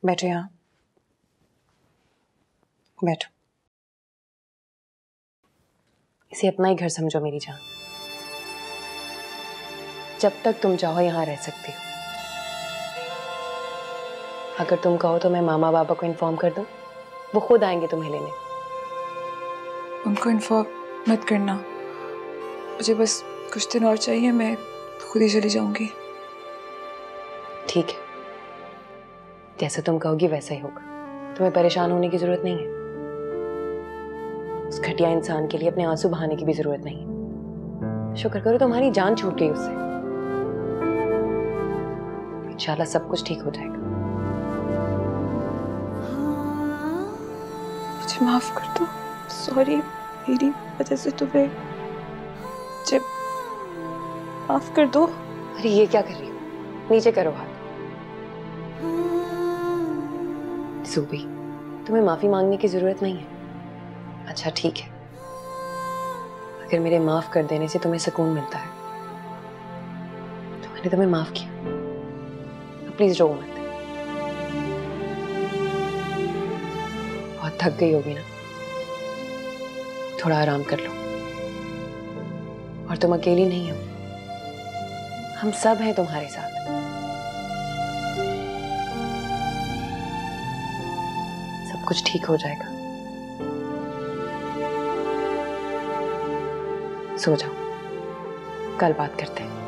बैठो यहाँ, बैठो। इसे अपना ही घर समझो मेरी जान। जब तक तुम चाहो यहाँ रह सकती हो। अगर तुम कहो तो मैं मामा बाबा को इन्फॉर्म कर दूं, वो खुद आएंगे तुम्हें लेने। उनको इन्फॉर्म मत करना, मुझे बस कुछ दिन और चाहिए, मैं खुद ही चली जाऊंगी। ठीक है, जैसा तुम कहोगी वैसा ही होगा। तुम्हें परेशान होने की जरूरत नहीं है। उस घटिया इंसान के लिए अपने आंसू बहाने की भी जरूरत नहीं है। शुक्र करो तुम्हारी जान छूट गई उससे। इंशाल्लाह सब कुछ ठीक हो जाएगा। मुझे माफ कर दो, सॉरी, मेरी वजह से तुम्हें जब माफ कर दो। अरे ये क्या कर रही हो? नीचे करो हाथ। ज़ुबी, तुम्हें माफी मांगने की जरूरत नहीं है। अच्छा ठीक है, अगर मेरे माफ कर देने से तुम्हें सुकून मिलता है तो मैंने तुम्हें माफ किया। प्लीज रो मत। बहुत थक गई होगी ना, थोड़ा आराम कर लो। और तुम अकेली नहीं हो, हम सब हैं तुम्हारे साथ। सब कुछ ठीक हो जाएगा। सो जाओ, कल बात करते हैं।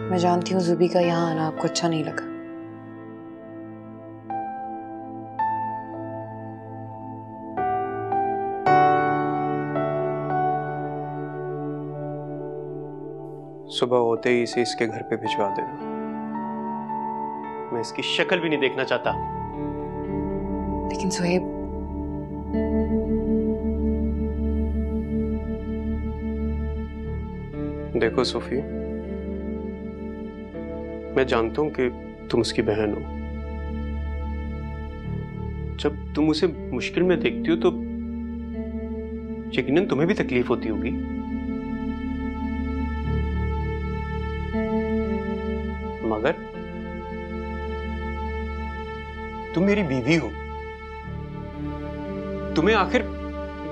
मैं जानती हूँ ज़ुबी का यहाँ आना आपको अच्छा नहीं लगा। सुबह होते ही इसे इसके घर पे भिजवा देना। मैं इसकी शक्ल भी नहीं देखना चाहता। लेकिन सुहेब, देखो सोफी, मैं जानता हूं कि तुम उसकी बहन हो। जब तुम उसे मुश्किल में देखती हो तो यकीनन तुम्हें भी तकलीफ होती होगी। मगर तुम मेरी बीवी हो, तुम्हें आखिर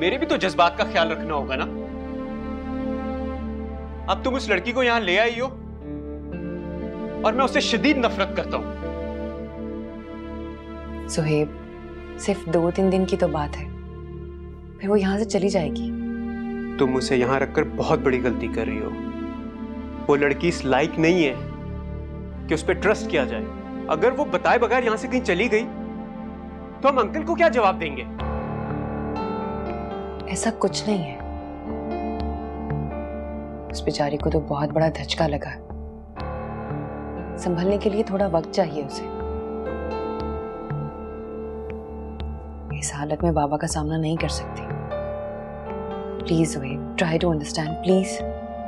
मेरे भी तो जज्बात का ख्याल रखना होगा ना। अब तुम उस लड़की को यहां ले आई हो और मैं उससे शदीद नफरत करता हूं। सुहेब, सिर्फ 2-3 दिन की तो बात है, फिर वो यहां से चली जाएगी। तुम उसे यहां रखकर बहुत बड़ी गलती कर रही हो। वो लड़की इस लायक नहीं है कि उस पर ट्रस्ट किया जाए। अगर वो बताए बगैर यहां से कहीं चली गई तो हम अंकल को क्या जवाब देंगे? ऐसा कुछ नहीं है। उस बेचारी को तो बहुत बड़ा धचका लगा है। संभलने के लिए थोड़ा वक्त चाहिए उसे। इस हालत में बाबा का सामना नहीं कर सकती। Please wait, try to understand please.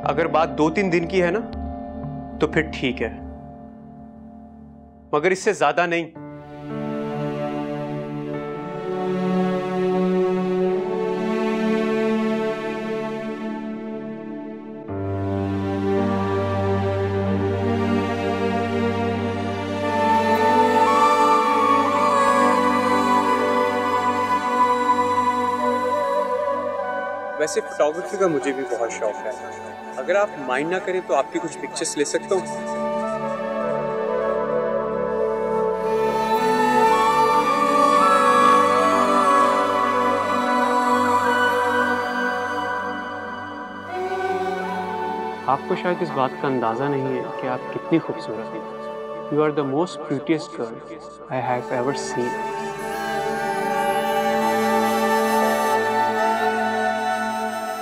अगर बात 2-3 दिन की है ना तो फिर ठीक है, मगर इससे ज्यादा नहीं। वैसे फोटोग्राफी का मुझे भी बहुत शौक है। अगर आप माइंड ना करें तो आपकी कुछ पिक्चर्स ले सकता हूँ। आपको शायद इस बात का अंदाजा नहीं है कि आप कितनी खूबसूरत हैं। You are the most beautiest girl I have ever seen.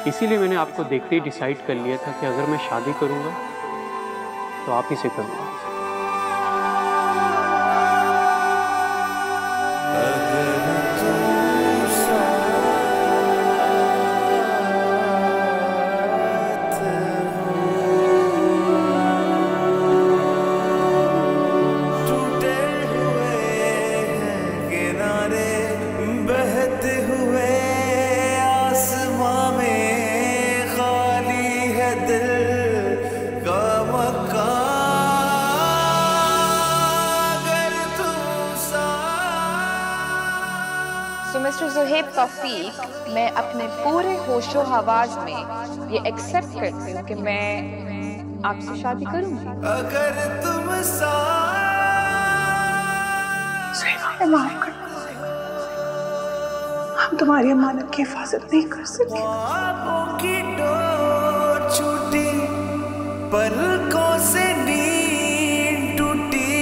इसीलिए मैंने आपको देखते ही डिसाइड कर लिया था कि अगर मैं शादी करूंगा तो आप ही से करूंगा। मिस्टर ज़ुहैब तौफीक, मैं अपने पूरे होशो हवास में ये एक्सेप्ट करती हूँ कि मैं आपसे शादी करूँगी। अगर तुम माफ कर, हम तुम्हारी अमानत की हिफाजत नहीं कर सके। की डोर छूटी, पलकों से नींद टूटी,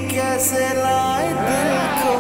कैसे लाए दिल को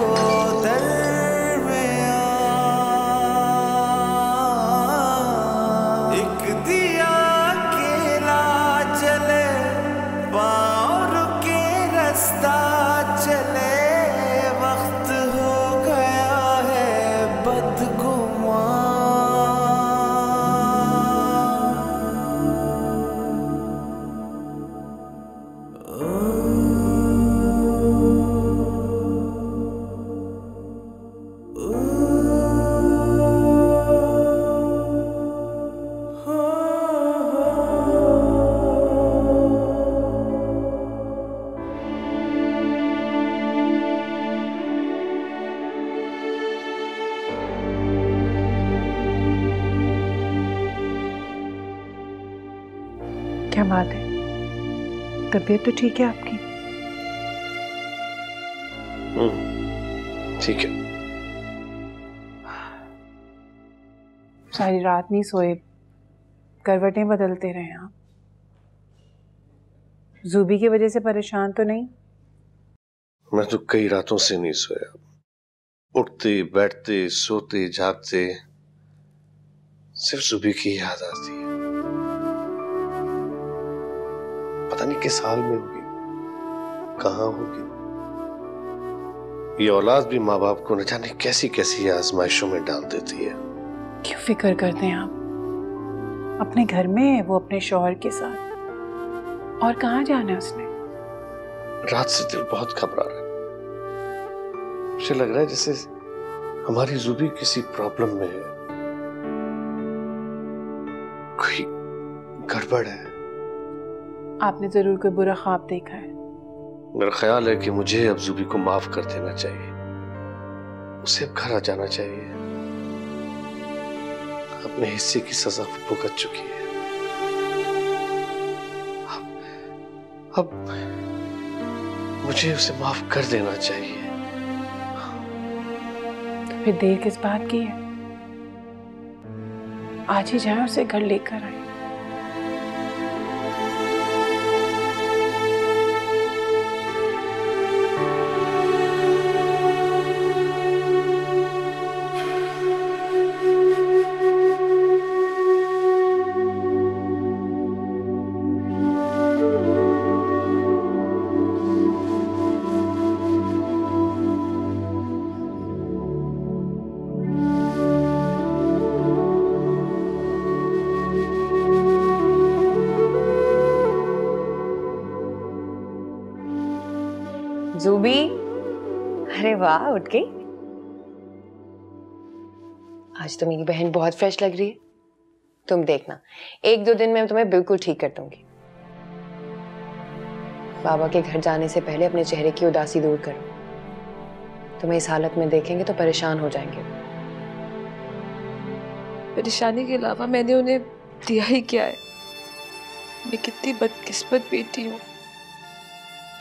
क्या बात है? तबीयत तो ठीक है आपकी? ठीक है। सारी रात नहीं सोए, करवटें बदलते रहे आप। ज़ूबी की वजह से परेशान तो नहीं? मैं तो कई रातों से नहीं सोया, उठते बैठते सोते जागते सिर्फ ज़ूबी की याद आती है। पता नहीं किस हाल में होगी, कहां होगी। ये औलाद भी माँ बाप को न जाने कैसी कैसी आजमाइशों में डाल देती है। क्यों फिक्र करते हैं आप? अपने घर में है वो, अपने शौहर के साथ। और कहां जाना है उसने? रात से दिल बहुत घबरा रहा है। मुझे लग रहा है जैसे हमारी ज़ूबी किसी प्रॉब्लम में है, कोई गड़बड़ है। आपने जरूर कोई बुरा ख्वाब देखा है। मेरा ख्याल है कि मुझे अब ज़ूबी को माफ कर देना चाहिए, उसे अब घर आ जाना चाहिए। अपने हिस्से की सजा भुगत चुकी है। अब मुझे उसे माफ कर देना चाहिए। तो फिर देर किस बात की है? आज ही जाए, उसे घर लेकर आए। ज़ूबी, अरे वाह, उठ गई। आज तो मेरी बहन बहुत फ्रेश लग रही है। तुम देखना, 1-2 दिन में तुम्हें बिल्कुल ठीक कर दूंगी। बाबा के घर जाने से पहले अपने चेहरे की उदासी दूर करो। तुम्हें इस हालत में देखेंगे तो परेशान हो जाएंगे। परेशानी के अलावा मैंने उन्हें दिया ही क्या है? मैं कितनी बदकिस्मत बेटी हूँ।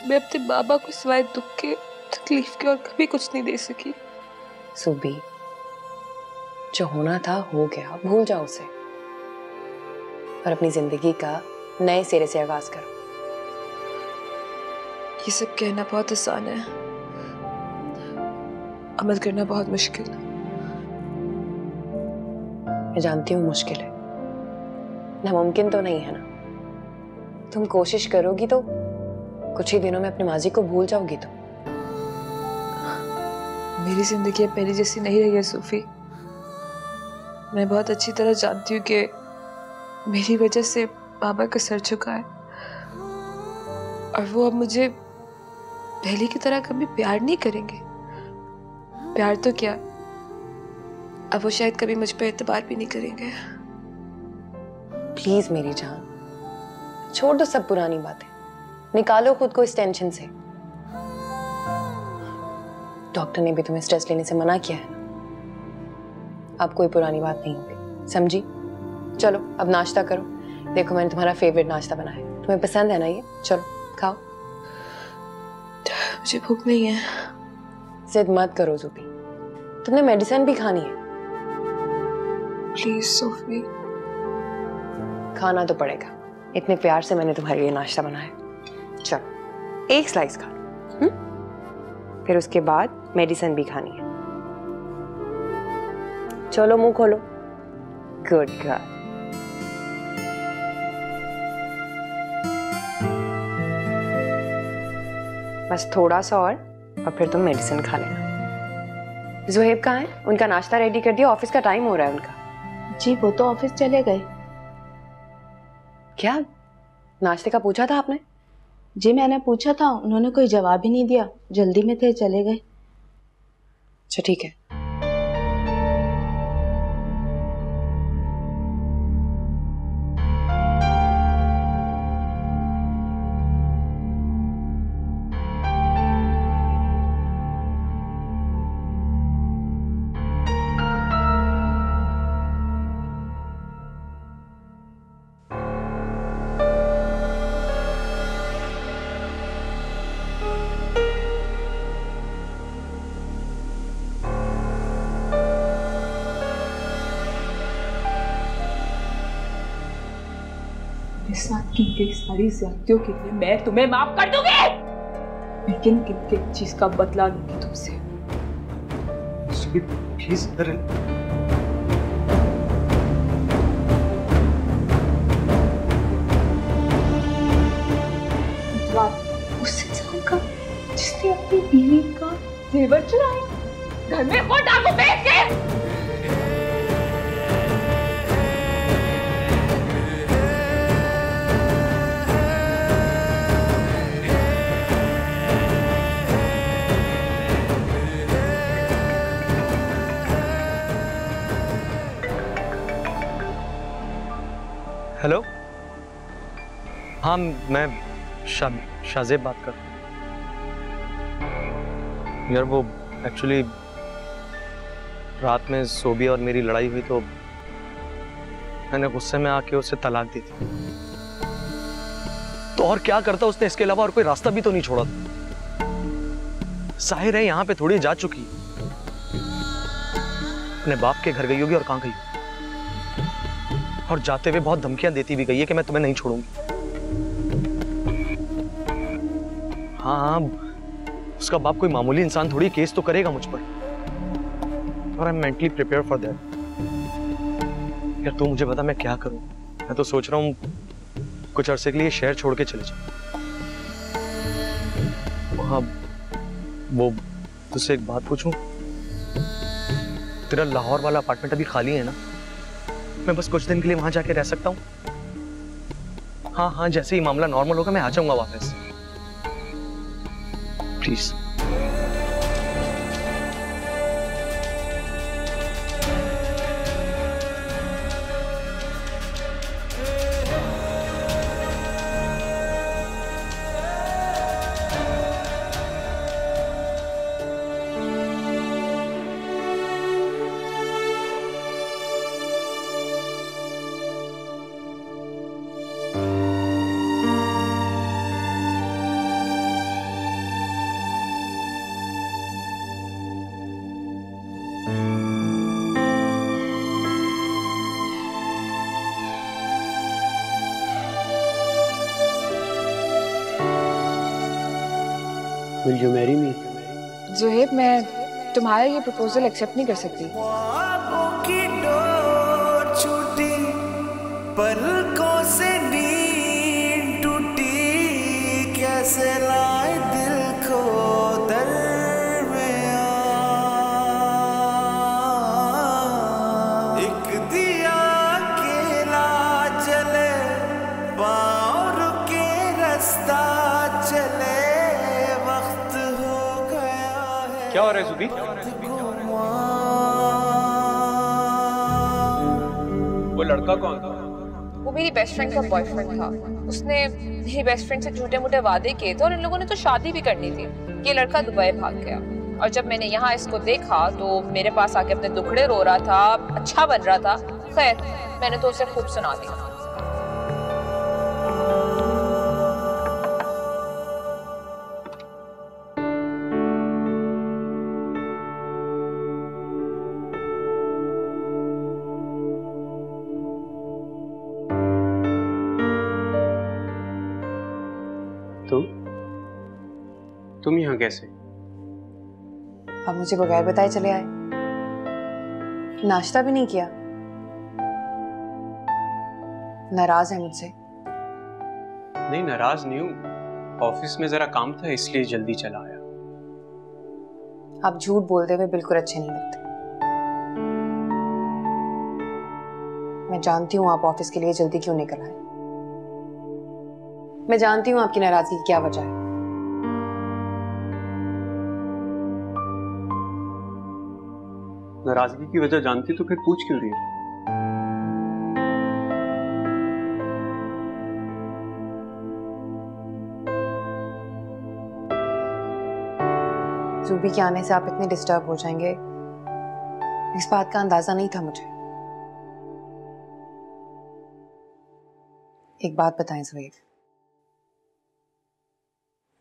मैं अपने बाबा को सिवाय दुख के, तकलीफ के और कभी कुछ नहीं दे सकी। ज़ूबी, जो होना था हो गया, भूल जाओ उसे और अपनी जिंदगी का नए सिरे से आगाज करो। ये सब कहना बहुत आसान है, अमल करना बहुत मुश्किल है। मैं जानती हूँ मुश्किल है, नामुमकिन तो नहीं है ना। तुम कोशिश करोगी तो कुछ ही दिनों में अपनी माजी को भूल जाओगी। तो मेरी जिंदगी अब पहले जैसी नहीं रही है सूफी। मैं बहुत अच्छी तरह जानती हूँ कि मेरी वजह से बाबा का सर झुका है, और वो अब मुझे पहले की तरह कभी प्यार नहीं करेंगे। प्यार तो क्या, अब वो शायद कभी मुझ पर एतबार भी नहीं करेंगे। प्लीज मेरी जान, छोड़ दो सब पुरानी बातें, निकालो खुद को इस टेंशन से। डॉक्टर ने भी तुम्हें स्ट्रेस लेने से मना किया है ना। अब कोई पुरानी बात नहीं होगी, समझी? चलो अब नाश्ता करो। देखो मैंने तुम्हारा फेवरेट नाश्ता बनाया है, तुम्हें पसंद है ना ये? चलो खाओ। मुझे भूख नहीं है। जिद मत करो ज़ुबी, तुमने मेडिसिन भी खानी है। प्लीज सूफी। खाना तो पड़ेगा, इतने प्यार से मैंने तुम्हारे लिए नाश्ता बनाया। चलो एक स्लाइस खा लो, फिर उसके बाद मेडिसिन भी खानी है। चलो मुंह खोलो। Good girl. बस थोड़ा सा और फिर तुम मेडिसिन खा लेना। ज़ुहैब कहाँ है? उनका नाश्ता रेडी कर दिया, ऑफिस का टाइम हो रहा है उनका। जी वो तो ऑफिस चले गए। क्या नाश्ते का पूछा था आपने? जी मैंने पूछा था, उन्होंने कोई जवाब ही नहीं दिया, जल्दी में थे चले गए। अच्छा ठीक है। साथ की गई सारी ज्यादतियों के लिए मैं तुम्हें माफ कर दूंगी, लेकिन कितनी चीज का बदला लूंगी तुमसे। प्लीज उस इंसान का जिसने अपनी बीवी का जेवर चुराया, घर में वो डाकू बेच के। हेलो, हाँ मैं शाज़ेब बात कर रहा हूँ। यार वो एक्चुअली रात में सोबी और मेरी लड़ाई हुई तो मैंने गुस्से में आके उसे तलाक दी थी। तो और क्या करता उसने, इसके अलावा और कोई रास्ता भी तो नहीं छोड़ा था। जाहिर है यहाँ पे थोड़ी जा चुकी, अपने बाप के घर गई होगी। और कहाँ गई? और जाते हुए बहुत धमकियां देती भी गई है कि मैं तुम्हें नहीं छोड़ूंगी। हाँ, उसका बाप कोई मामूली इंसान थोड़ी, केस तो करेगा मुझ पर। और I am mentally prepare for that. यार तू मुझे बता मैं क्या करूं? मैं तो सोच रहा हूं कुछ अरसे के लिए शहर छोड़ के चले जाऊं। हाँ, वो तुझसे एक बात पूछूं? तेरा लाहौर वाला अपार्टमेंट अभी खाली है ना? मैं बस कुछ दिन के लिए वहां जाके रह सकता हूँ? हाँ हाँ, जैसे ही मामला नॉर्मल होगा मैं आ जाऊंगा वापस। Please. Will you marry me? Zuhaib, मैं तुम्हारा ये प्रपोजल एक्सेप्ट नहीं कर सकती। ख्वाबों की डोर छूटी, पलकों से नींद टूटी, कैसे लाए दिल को दरमियां। एक दिया अकेला जले, पाँव रुके रास्ता चले, वक्त हो गया है। क्या हो रहा है जुबी? वो लड़का कौन था? वो मेरी बेस्ट फ्रेंड का बॉयफ्रेंड था। उसने मेरी बेस्ट फ्रेंड से झूठे मूठे वादे किए थे और इन लोगों ने तो शादी भी करनी थी। ये लड़का दुबई भाग गया और जब मैंने यहाँ इसको देखा तो मेरे पास आके अपने दुखड़े रो रहा था, अच्छा बन रहा था। खैर, मैंने तो उसे खूब सुना दिया। तुम यहाँ कैसे? अब मुझे बगैर बताए चले आए, नाश्ता भी नहीं किया। नाराज है मुझसे? नहीं, नाराज नहीं हूँ। ऑफिस में जरा काम था इसलिए जल्दी चला आया। आप झूठ बोलते हुए बिल्कुल अच्छे नहीं लगते। मैं जानती हूँ आप ऑफिस के लिए जल्दी क्यों निकल आए। मैं जानती हूँ आपकी नाराजगी की क्या वजह है। नाराजगी की वजह जानती तो फिर पूछ क्यों रही है? ज़ुबी के आने से आप इतने डिस्टर्ब हो जाएंगे, इस बात का अंदाजा नहीं था मुझे। एक बात बताएं ज़ुबैर,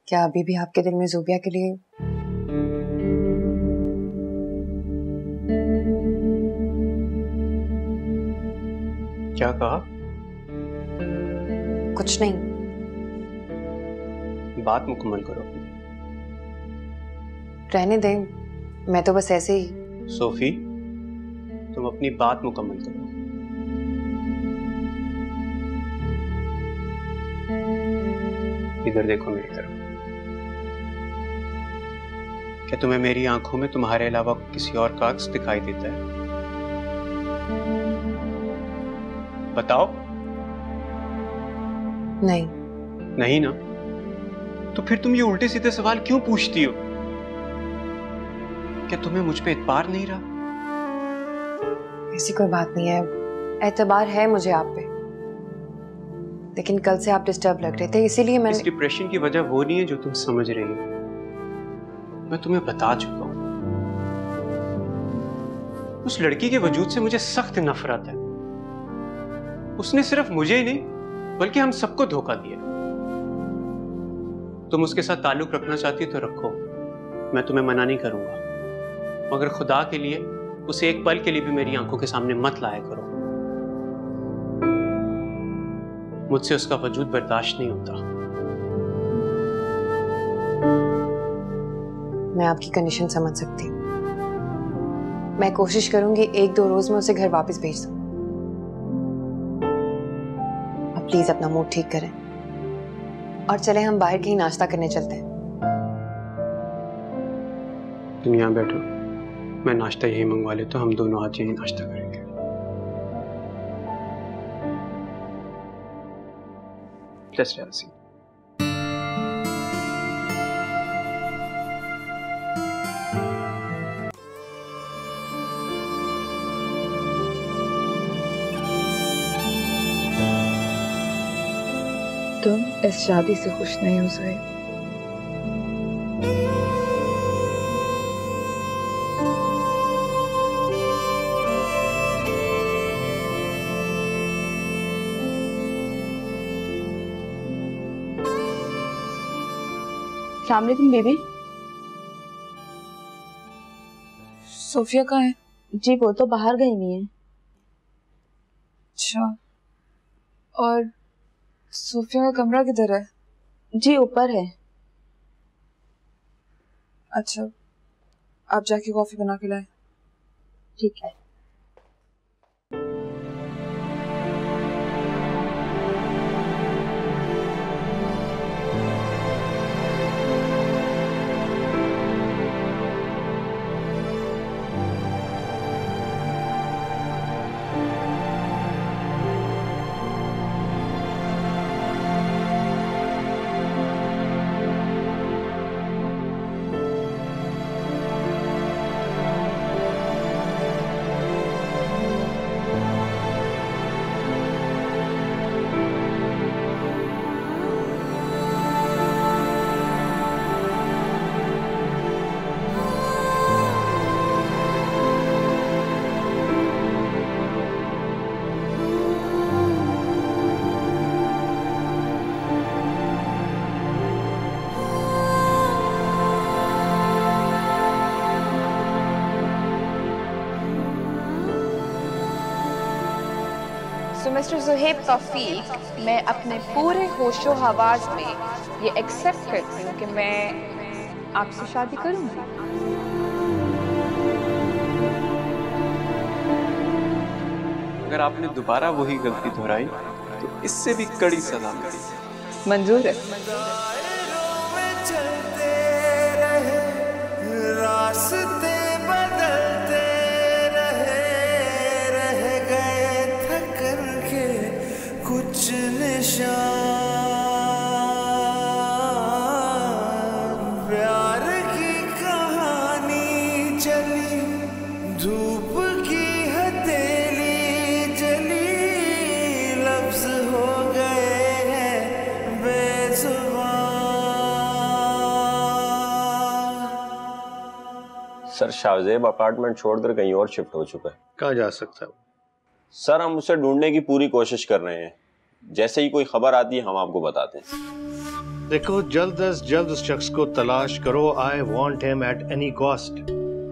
क्या अभी भी आपके दिल में ज़ुबिया के लिए क्या कहा? कुछ नहीं। बात मुकम्मल करो। रहने दें, मैं तो बस ऐसे ही। सोफी, तुम अपनी बात मुकम्मल करो। इधर देखो मेरी तरफ। क्या तुम्हें मेरी आंखों में तुम्हारे अलावा किसी और का अक्स दिखाई देता है? बताओ। नहीं। नहीं ना? तो फिर तुम ये उल्टे सीधे सवाल क्यों पूछती हो? क्या तुम्हें मुझ पे एतबार नहीं रहा? ऐसी कोई बात नहीं है, एतबार है मुझे आप पे, लेकिन कल से आप डिस्टर्ब लग रहे थे इसीलिए मैंने। इस डिप्रेशन की वजह वो नहीं है जो तुम समझ रही हो। मैं तुम्हें बता चुका हूं। उस लड़की के वजूद से मुझे सख्त नफरत है। उसने सिर्फ मुझे ही नहीं बल्कि हम सबको धोखा दिया। तुम उसके साथ ताल्लुक रखना चाहती हो तो रखो, मैं तुम्हें मना नहीं करूंगा, मगर खुदा के लिए उसे एक पल के लिए भी मेरी आंखों के सामने मत लाया करो। मुझसे उसका वजूद बर्दाश्त नहीं होता। मैं आपकी कंडीशन समझ सकती हूँ। मैं कोशिश करूंगी 1-2 रोज में उसे घर वापस भेज दूं। अब प्लीज अपना मूड ठीक करें और चले हम बाहर कहीं नाश्ता करने चलते हैं। तुम यहाँ बैठो, मैं नाश्ता यही मंगवा लेता हूँ। हम दोनों आज यही नाश्ता करेंगे। जस्ट ऐसी। तुम इस शादी से खुश नहीं हो ज़ुहैब? अस्सलाम वालेकुम बेबी। सोफिया कहाँ है? जी वो तो बाहर गई हुई है। अच्छा, और सोफिया का कमरा किधर है? जी ऊपर है। अच्छा, आप जाके कॉफी बना के लाए। ठीक है। तो मिस्टर ज़ुहैब तौफीक, मैं अपने पूरे होशो हवास में ये एक्सेप्ट करती हूँ कि मैं आपसे शादी करूँगी। अगर आपने दोबारा वही गलती दोहराई तो इससे भी कड़ी सजा मिलेगी। मंजूर है। चलते रहे, रास्ते बदलते रहे, रह गए थकन के कुछ निशान। प्यार की कहानी चली, धूप की हथेली जली, लफ्ज हो गए हैं बेजुबान। सर, शाहजेब अपार्टमेंट छोड़कर कहीं और शिफ्ट हो चुका है। कहाँ जा सकता है? सर, हम उसे ढूंढने की पूरी कोशिश कर रहे हैं। जैसे ही कोई खबर आती है हम आपको बताते हैं। देखो, जल्द अज जल्द उस शख्स को तलाश करो। I want him at any cost.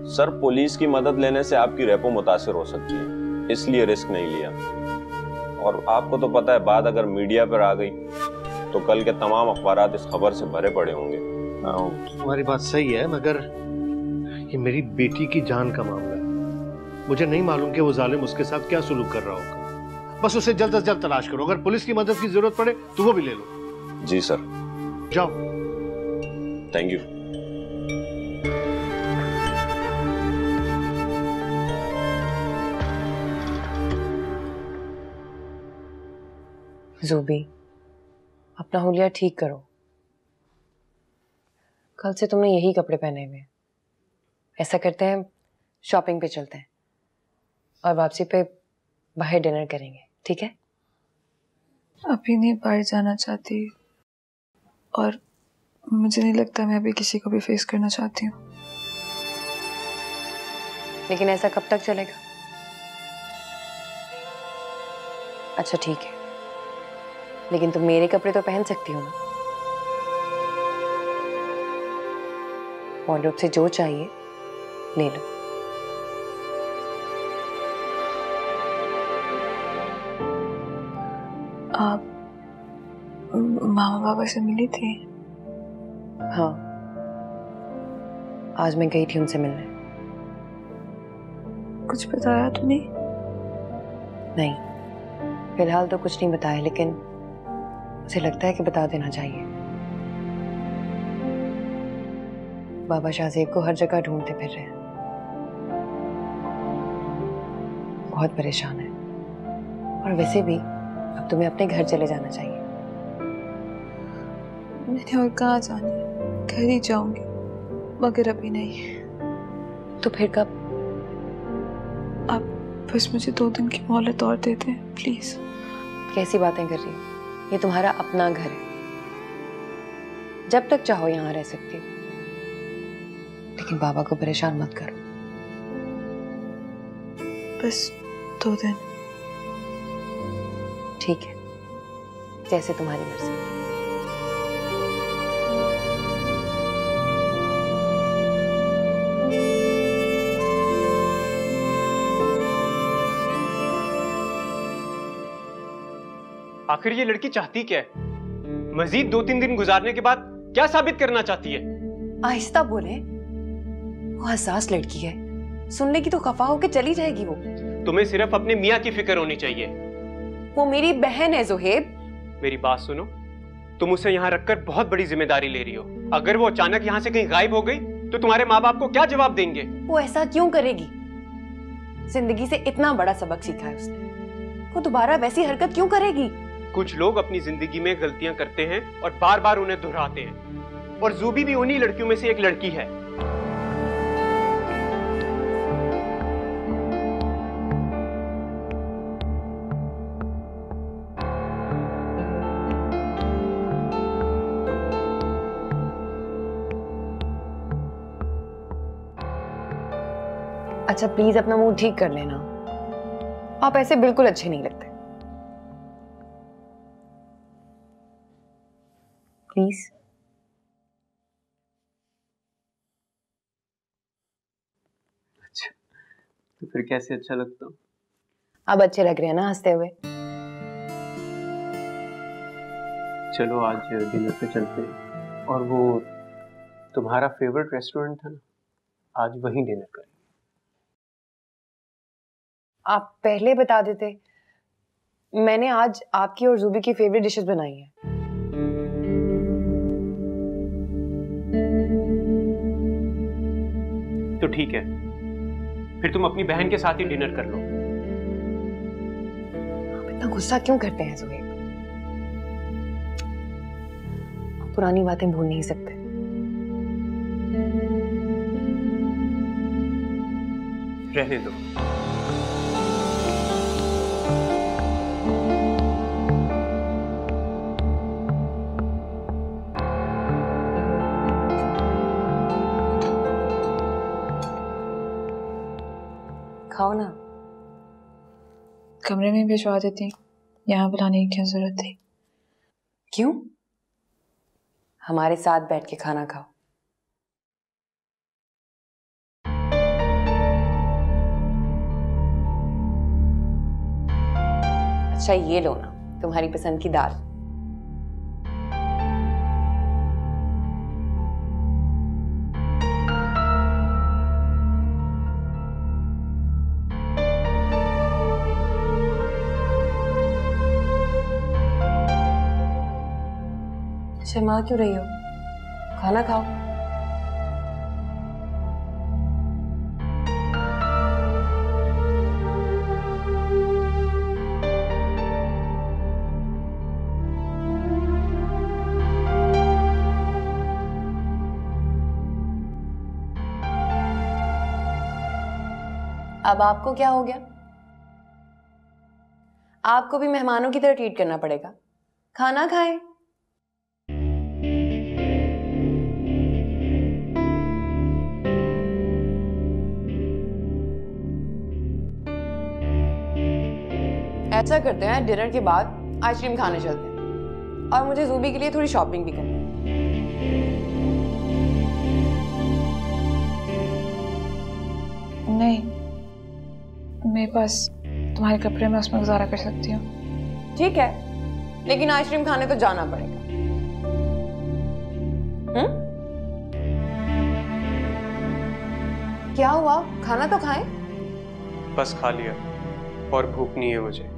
Sir, police की मदद लेने से आपकी रेपो मुतासिर हो सकती है, इसलिए रिस्क नहीं लिया। और आपको तो पता है, बात अगर मीडिया पर आ गई तो कल के तमाम अखबारात इस खबर से भरे पड़े होंगे। तुम्हारी बात सही है, मगर ये मेरी बेटी की जान का मामला है। मुझे नहीं मालूम कि वो जालिम उसके साथ क्या सुलूक कर रहा होगा। बस उसे जल्द से जल्द तलाश करो। अगर पुलिस की मदद की जरूरत पड़े तो वो भी ले लो। जी सर। जाओ। Thank you. ज़ूबी, अपना हुलिया ठीक करो। कल से तुमने यही कपड़े पहने हुए हैं। ऐसा करते हैं, शॉपिंग पे चलते हैं और वापसी पे बाहर डिनर करेंगे, ठीक है? अभी नहीं बाहर जाना चाहती और मुझे नहीं लगता मैं अभी किसी को भी फेस करना चाहती हूँ। लेकिन ऐसा कब तक चलेगा? अच्छा ठीक है, लेकिन तुम मेरे कपड़े तो पहन सकती हो ना। वॉर्डरोब से जो चाहिए ले लो। आप मामा बाबा से मिली थी? हाँ, आज मैं गई थी उनसे मिलने। कुछ बताया तो नहीं? नहीं, फिलहाल तो कुछ नहीं बताया, लेकिन मुझे लगता है कि बता देना चाहिए। बाबा शाहजेब को हर जगह ढूंढते फिर रहे हैं, बहुत परेशान है। और वैसे भी अब तुम्हें अपने घर चले जाना चाहिए। मैंने और कहाँ जाना है, घर ही जाऊंगी, मगर अभी नहीं। तो फिर कब? आप बस मुझे 2 दिन की मोहलत और दे दें प्लीज। कैसी बातें कर रही हो? ये तुम्हारा अपना घर है, जब तक चाहो यहाँ रह सकती हो, लेकिन बाबा को परेशान मत करो। बस 2 दिन। ठीक है, जैसे तुम्हारी मर्जी। आखिर ये लड़की चाहती क्या है? मजीद 2-3 दिन गुजारने के बाद क्या साबित करना चाहती है? आहिस्ता बोले, वो हसास लड़की है, सुन लेगी तो खफा होके चली जाएगी वो। तुम्हें सिर्फ अपने मियाँ की फिक्र होनी चाहिए। वो मेरी बहन है जोहेब। मेरी बात सुनो, तुम उसे यहाँ रखकर बहुत बड़ी जिम्मेदारी ले रही हो। अगर वो अचानक यहाँ से कहीं गायब हो गई तो तुम्हारे माँ बाप को क्या जवाब देंगे? वो ऐसा क्यों करेगी? जिंदगी से इतना बड़ा सबक सीखा है उसने, वो दोबारा वैसी हरकत क्यों करेगी? कुछ लोग अपनी जिंदगी में गलतियां करते हैं और बार बार उन्हें दोहराते हैं, और ज़ूबी भी उन्हीं लड़कियों में से एक लड़की है। अच्छा प्लीज अपना मूड ठीक कर लेना, आप ऐसे बिल्कुल अच्छे नहीं लगते, प्लीज। अच्छा, तो फिर कैसे अच्छा लगता हूँ? अब अच्छे लग रहे हैं ना हंसते हुए। चलो आज डिनर पे चलते हैं, और वो तुम्हारा फेवरेट रेस्टोरेंट था ना, आज वहीं डिनर करें। आप पहले बता देते, मैंने आज आपकी और ज़ूबी की फेवरेट डिशेस बनाई हैं। तो ठीक है, फिर तुम अपनी बहन के साथ ही डिनर कर लो। आप इतना गुस्सा क्यों करते हैं ज़ुहैब? आप पुरानी बातें भूल नहीं सकते। रहने दो। खाओ ना। कमरे में भिजवा देती, यहाँ बुलाने की क्या जरूरत थी? क्यों? हमारे साथ बैठ के खाना खाओ। अच्छा ये लो ना, तुम्हारी पसंद की दाल। शर्मा क्यों रही हो? खाना खाओ। अब आपको क्या हो गया? आपको भी मेहमानों की तरह ट्रीट करना पड़ेगा। खाना खाएं। ऐसा करते हैं, डिनर के बाद आइसक्रीम खाने चलते हैं, और मुझे ज़ूबी के लिए थोड़ी शॉपिंग भी करनी है। नहीं, मेरे पास तुम्हारे कपड़े में उसमें गुजारा कर सकती हूँ। ठीक है, लेकिन आइसक्रीम खाने तो जाना पड़ेगा। क्या हुआ? खाना तो खाएं। बस खा लिया, और भूख नहीं है मुझे।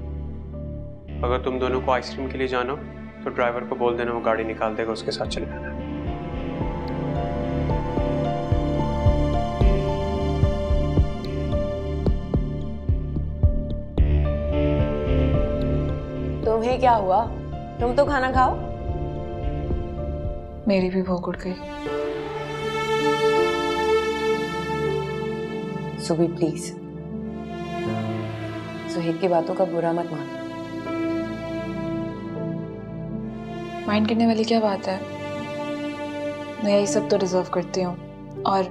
अगर तुम दोनों को आइसक्रीम के लिए जाना हो तो ड्राइवर को बोल देना, वो गाड़ी निकाल देगा, उसके साथ चले जाना। तुम्हें क्या हुआ? तुम तो खाना खाओ। मेरी भी भूख उठ गई। ज़ूबी प्लीज, ज़ुहैब की बातों का बुरा मत मानो। माइंड करने वाली क्या बात है? मैं यही सब तो डिजर्व करती हूँ, और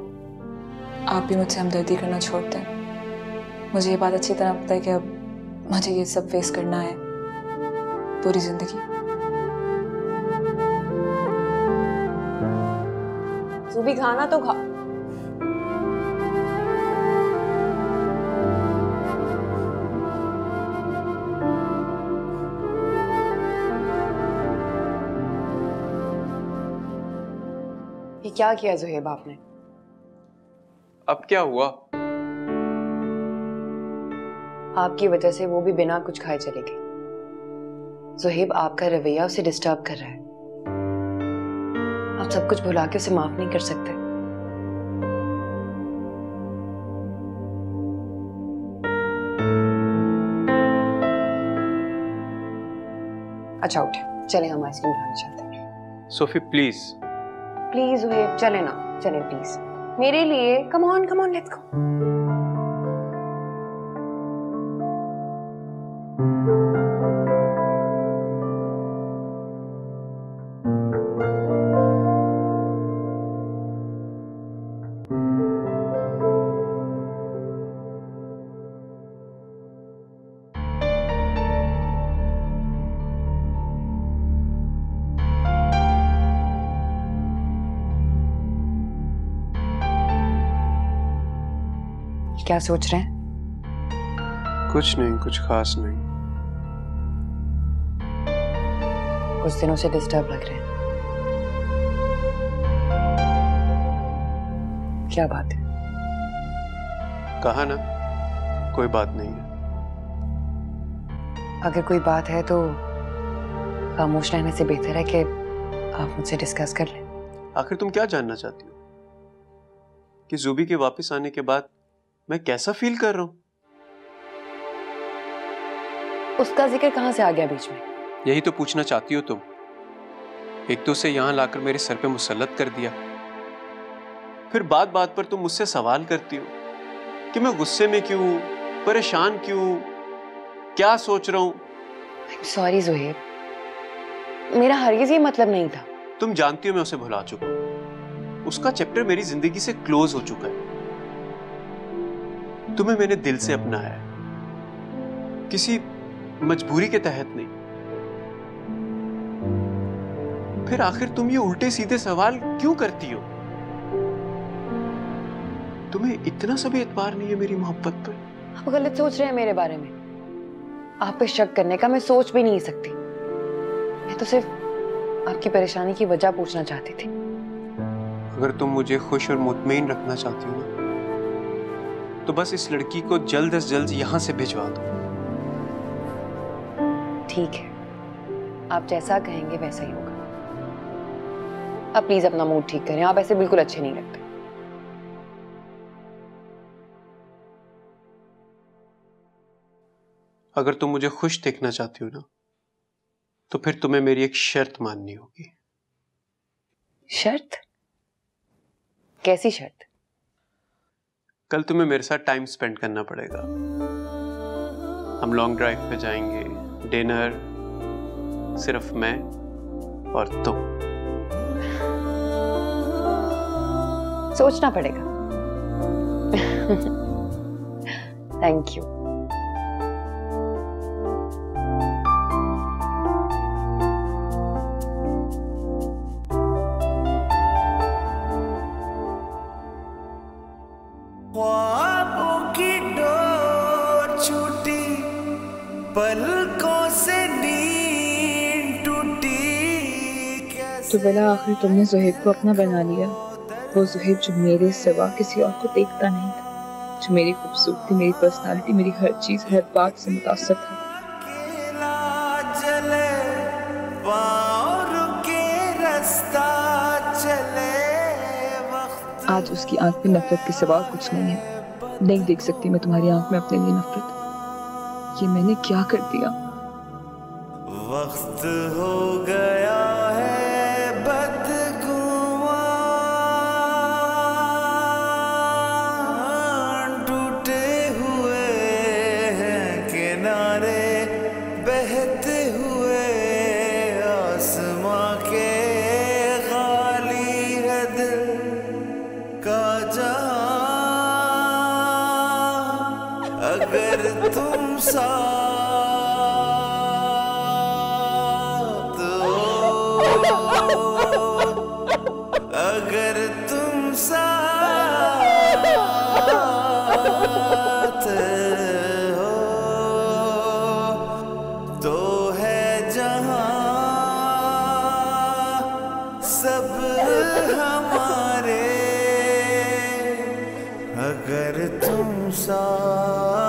आप भी मुझसे हमदर्दी करना छोड़ते हैं। मुझे ये बात अच्छी तरह पता है कि अब मुझे ये सब फेस करना है पूरी जिंदगी। ज़ूबी खाना तो खा। ये क्या किया ज़ुहैब आपने? अब क्या हुआ? आपकी वजह से वो भी बिना कुछ खाए चली गई। ज़ुहैब, आपका रवैया उसे डिस्टर्ब कर रहा है। आप सब कुछ भुला के उसे माफ नहीं कर सकते। अच्छा उठे, चले, हम आइसक्रीम खाने चलते हैं। Sophie please. प्लीज ज़ुहैब, चले ना, चले प्लीज, मेरे लिए। Come on let's go. क्या सोच रहे हैं? कुछ नहीं, कुछ खास नहीं। कुछ दिनों से डिस्टर्ब लग रहे हैं। क्या बात है? कहा ना, कोई बात नहीं है। अगर कोई बात है तो खामोश रहने से बेहतर है कि आप मुझसे डिस्कस कर लें। आखिर तुम क्या जानना चाहती हो? कि ज़ुबी के वापस आने के बाद मैं कैसा फील कर रहा हूं? उसका जिक्र कहां से आ गया बीच में? यही तो पूछना चाहती हो तुम। एक तो उसे यहां लाकर मेरे सर पे मुसल्लत कर दिया, फिर बात बात पर तुम मुझसे सवाल करती हो कि मैं गुस्से में क्यों, परेशान क्यों, क्या सोच रहा हूं। सॉरी ज़ुहैब, मेरा हरगिज़ ये मतलब नहीं था। तुम जानती हो मैं उसे भुला चुका हूं। उसका चैप्टर मेरी जिंदगी से क्लोज हो चुका है। तुम्हें मैंने दिल से अपनाया है, किसी मजबूरी के तहत नहीं। फिर आखिर तुम ये उल्टे सीधे सवाल क्यों करती हो? तुम्हें इतना सा भी एतबार नहीं है मेरी मोहब्बत पर? आप गलत सोच रहे हैं मेरे बारे में। आप पे शक करने का मैं सोच भी नहीं सकती। मैं तो सिर्फ आपकी परेशानी की वजह पूछना चाहती थी। अगर तुम मुझे खुश और मुतमईन रखना चाहती हो ना, तो बस इस लड़की को जल्द से जल्द यहां से भिजवा दो। ठीक है, आप जैसा कहेंगे वैसा ही होगा। अब प्लीज अपना मूड ठीक करें, आप ऐसे बिल्कुल अच्छे नहीं लगते। अगर तुम मुझे खुश देखना चाहती हो ना, तो फिर तुम्हें मेरी एक शर्त माननी होगी। शर्त? कैसी शर्त? कल तुम्हें मेरे साथ टाइम स्पेंड करना पड़ेगा। हम लॉन्ग ड्राइव पे जाएंगे, डिनर, सिर्फ मैं और तुम। सोचना पड़ेगा। Thank you. ख्वाबों की डोर छूटी, पलकों से नींद टूटी। तो बेला आखिर तुमने ज़ुहैब को अपना बना लिया। वो ज़ुहैब जो मेरे सिवा किसी और को देखता नहीं था, जो मेरी खूबसूरती, मेरी पर्सनालिटी, मेरी हर चीज, हर बात से मुतासर था। आज उसकी आंख में नफरत के सिवा कुछ नहीं है। नहीं देख सकती मैं तुम्हारी आंख में अपने लिए नफरत। ये मैंने क्या कर दिया? वक्त हो गया है बदगुमान, टूटे हुए हैं किनारे, बहते हुए आसमां के, खाली है दिल का जहां। अगर तुम साथ अगर तुम साथ हो तो है जहां सब हमारे। साथ